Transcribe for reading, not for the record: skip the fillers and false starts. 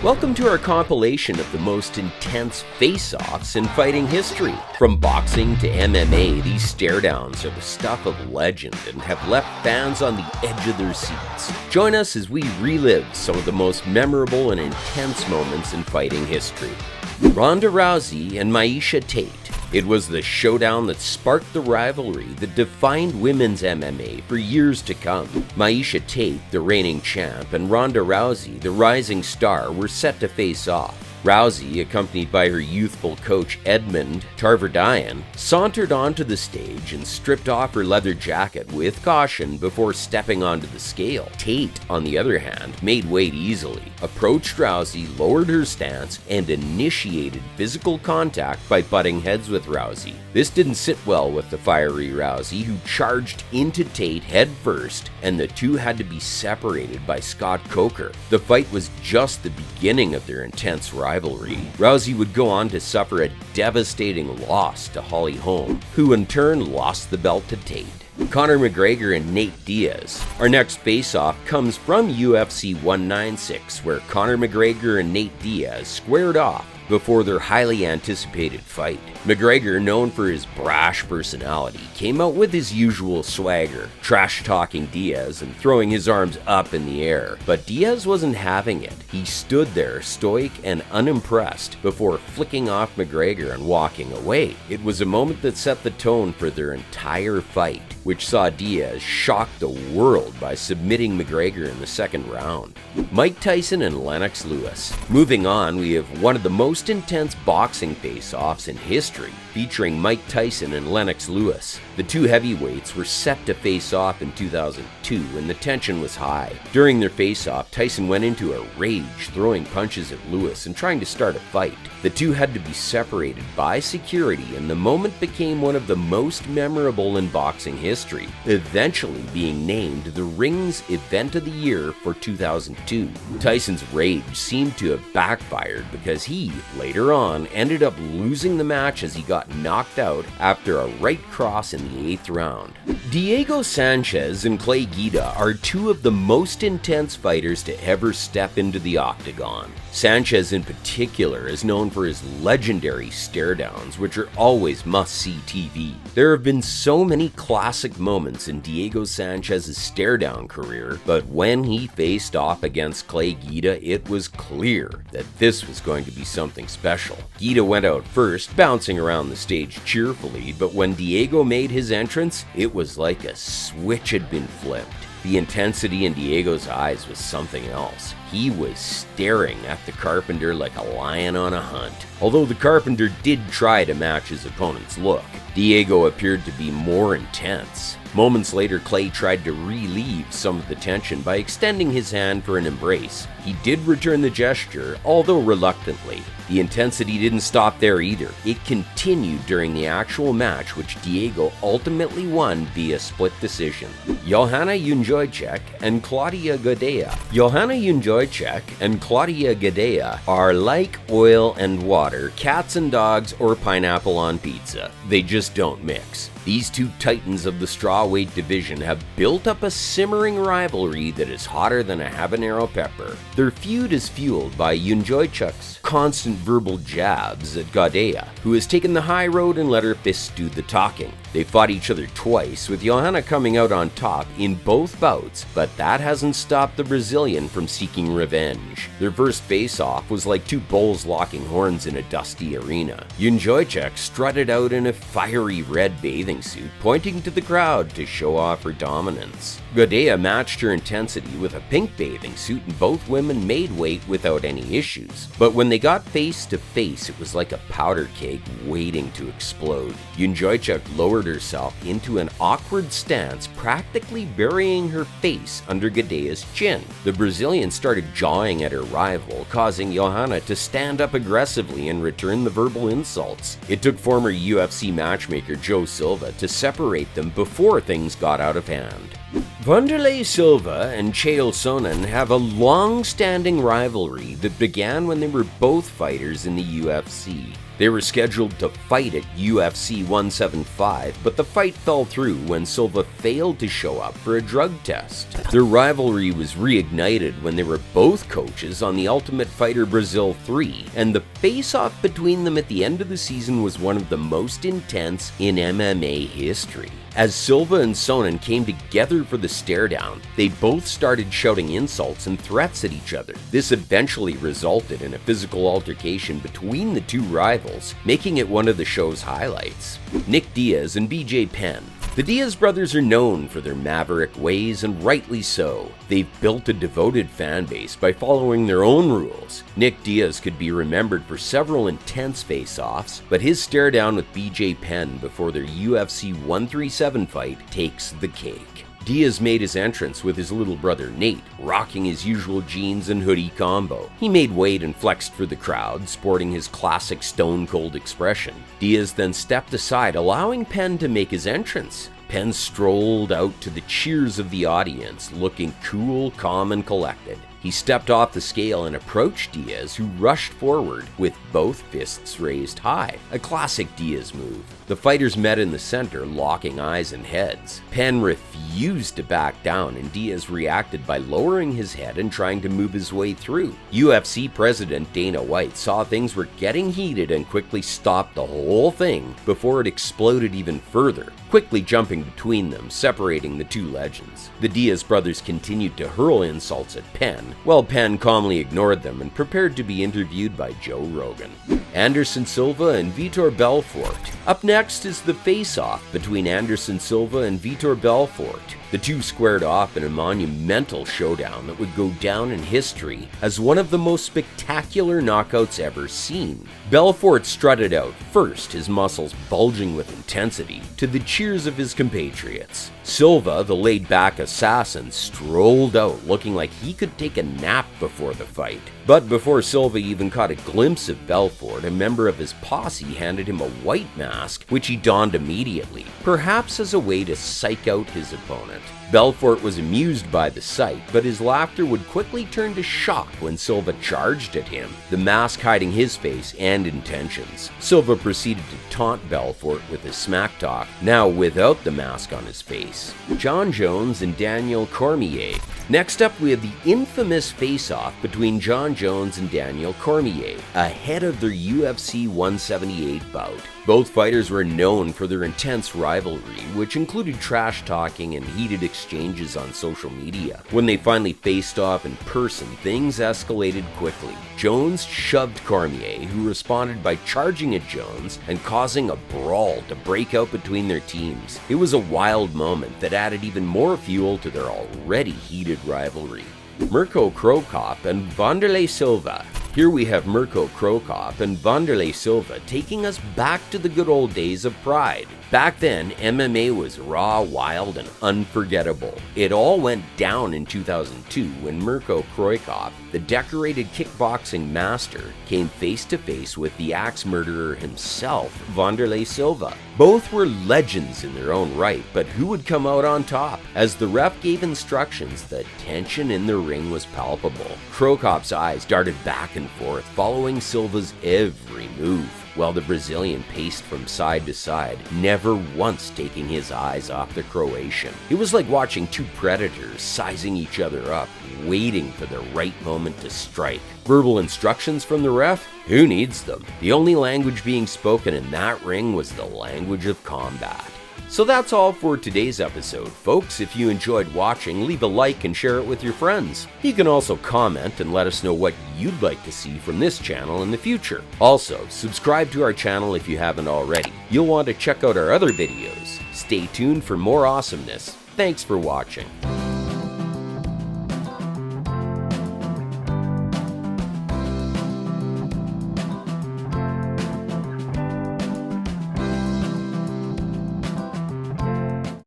Welcome to our compilation of the most intense face-offs in fighting history. From boxing to MMA, these stare-downs are the stuff of legend and have left fans on the edge of their seats. Join us as we relive some of the most memorable and intense moments in fighting history. Ronda Rousey and Miesha Tate. It was the showdown that sparked the rivalry that defined women's MMA for years to come. Miesha Tate, the reigning champ, and Ronda Rousey, the rising star, were set to face off. Rousey, accompanied by her youthful coach Edmond Tarverdyan, sauntered onto the stage and stripped off her leather jacket with caution before stepping onto the scale. Tate, on the other hand, made weight easily, approached Rousey, lowered her stance, and initiated physical contact by butting heads with Rousey. This didn't sit well with the fiery Rousey, who charged into Tate head first, and the two had to be separated by Scott Coker. The fight was just the beginning of their intense rivalry. Rousey would go on to suffer a devastating loss to Holly Holm, who in turn lost the belt to Tate. Conor McGregor and Nate Diaz. Our next face-off comes from UFC 196, where Conor McGregor and Nate Diaz squared off before their highly anticipated fight. McGregor, known for his brash personality, came out with his usual swagger, trash-talking Diaz and throwing his arms up in the air. But Diaz wasn't having it. He stood there, stoic and unimpressed, before flicking off McGregor and walking away. It was a moment that set the tone for their entire fight, which saw Diaz shock the world by submitting McGregor in the second round. Mike Tyson and Lennox Lewis. Moving on, we have one of the most intense boxing face-offs in history, featuring Mike Tyson and Lennox Lewis. The two heavyweights were set to face off in 2002, and the tension was high. During their face-off, Tyson went into a rage, throwing punches at Lewis and trying to start a fight. The two had to be separated by security, and the moment became one of the most memorable in boxing history, eventually being named the Ring's Event of the Year for 2002. Tyson's rage seemed to have backfired because he, later on, ended up losing the match as he got knocked out after a right cross in the 8th round. Diego Sanchez and Clay Guida are two of the most intense fighters to ever step into the octagon. Sanchez in particular is known for his legendary stare-downs, which are always must-see TV. There have been so many classic moments in Diego Sanchez's stare-down career, but when he faced off against Clay Guida, it was clear that this was going to be something special. Guida went out first, bouncing around the stage cheerfully, but when Diego made his entrance, it was like a switch had been flipped. The intensity in Diego's eyes was something else. He was staring at the Carpenter like a lion on a hunt. Although the Carpenter did try to match his opponent's look, Diego appeared to be more intense. Moments later, Clay tried to relieve some of the tension by extending his hand for an embrace. He did return the gesture, although reluctantly. The intensity didn't stop there either. It continued during the actual match, which Diego ultimately won via split decision. Joanna Jędrzejczyk and Claudia Gadelha. Joanna Jędrzejczyk and Claudia Gadelha are like oil and water, cats and dogs, or pineapple on pizza. They just don't mix. These two titans of the strawweight division have built up a simmering rivalry that is hotter than a habanero pepper. Their feud is fueled by Jędrzejczyk's constant verbal jabs at Gadelha, who has taken the high road and let her fists do the talking. They fought each other twice, with Joanna coming out on top in both bouts, but that hasn't stopped the Brazilian from seeking revenge. Their first face-off was like two bulls locking horns in a dusty arena. Jędrzejczyk strutted out in a fiery red bathing suit, pointing to the crowd to show off her dominance. Gadelha matched her intensity with a pink bathing suit, and both women made weight without any issues. But when they got face to face, it was like a powder keg waiting to explode. Jędrzejczyk lowered herself into an awkward stance, practically burying her face under Gadelha's chin. The Brazilian started jawing at her rival, causing Joanna to stand up aggressively and return the verbal insults. It took former UFC matchmaker Joe Silva to separate them before things got out of hand. Wanderlei Silva and Chael Sonnen have a long-standing rivalry that began when they were both fighters in the UFC. They were scheduled to fight at UFC 175, but the fight fell through when Silva failed to show up for a drug test. Their rivalry was reignited when they were both coaches on The Ultimate Fighter Brazil 3, and the face-off between them at the end of the season was one of the most intense in MMA history. As Silva and Sonnen came together for the stare-down, they both started shouting insults and threats at each other. This eventually resulted in a physical altercation between the two rivals, making it one of the show's highlights. Nick Diaz and BJ Penn. The Diaz brothers are known for their maverick ways, and rightly so. They've built a devoted fan base by following their own rules. Nick Diaz could be remembered for several intense face-offs, but his stare-down with BJ Penn before their UFC 137 fight takes the cake. Diaz made his entrance with his little brother Nate, rocking his usual jeans and hoodie combo. He made weight and flexed for the crowd, sporting his classic stone-cold expression. Diaz then stepped aside, allowing Penn to make his entrance. Penn strolled out to the cheers of the audience, looking cool, calm, and collected. He stepped off the scale and approached Diaz, who rushed forward with both fists raised high, a classic Diaz move. The fighters met in the center, locking eyes and heads. Penn refused to back down, and Diaz reacted by lowering his head and trying to move his way through. UFC President Dana White saw things were getting heated and quickly stopped the whole thing before it exploded even further, quickly jumping between them, separating the two legends. The Diaz brothers continued to hurl insults at Penn, while Penn calmly ignored them and prepared to be interviewed by Joe Rogan. Anderson Silva and Vitor Belfort. Up next is the face-off between Anderson Silva and Vitor Belfort. The two squared off in a monumental showdown that would go down in history as one of the most spectacular knockouts ever seen. Belfort strutted out, first his muscles bulging with intensity, to the cheers of his compatriots. Silva, the laid-back assassin, strolled out looking like he could take a nap before the fight. But before Silva even caught a glimpse of Belfort, a member of his posse handed him a white mask, which he donned immediately, perhaps as a way to psych out his opponent. Belfort was amused by the sight, but his laughter would quickly turn to shock when Silva charged at him, the mask hiding his face and intentions. Silva proceeded to taunt Belfort with his smack talk, now without the mask on his face. Jon Jones and Daniel Cormier. Next up, we have the infamous face-off between Jon Jones and Daniel Cormier, ahead of their UFC 178 bout. Both fighters were known for their intense rivalry, which included trash-talking and heated exchanges on social media. When they finally faced off in person, things escalated quickly. Jones shoved Cormier, who responded by charging at Jones and causing a brawl to break out between their teams. It was a wild moment that added even more fuel to their already heated rivalry. Mirko Cro Cop and Wanderlei Silva. Here we have Mirko Cro Cop and Wanderlei Silva taking us back to the good old days of Pride. Back then, MMA was raw, wild, and unforgettable. It all went down in 2002 when Mirko Cro Cop, the decorated kickboxing master, came face-to-face with the axe murderer himself, Wanderlei Silva. Both were legends in their own right, but who would come out on top? As the ref gave instructions, the tension in the ring was palpable. Cro Cop's eyes darted back and forth, following Silva's every move, while the Brazilian paced from side to side, never once taking his eyes off the Croatian. It was like watching two predators sizing each other up, waiting for the right moment to strike. Verbal instructions from the ref? Who needs them? The only language being spoken in that ring was the language of combat. So that's all for today's episode, folks. If you enjoyed watching, leave a like and share it with your friends. You can also comment and let us know what you'd like to see from this channel in the future. Also, subscribe to our channel if you haven't already. You'll want to check out our other videos. Stay tuned for more awesomeness. Thanks for watching.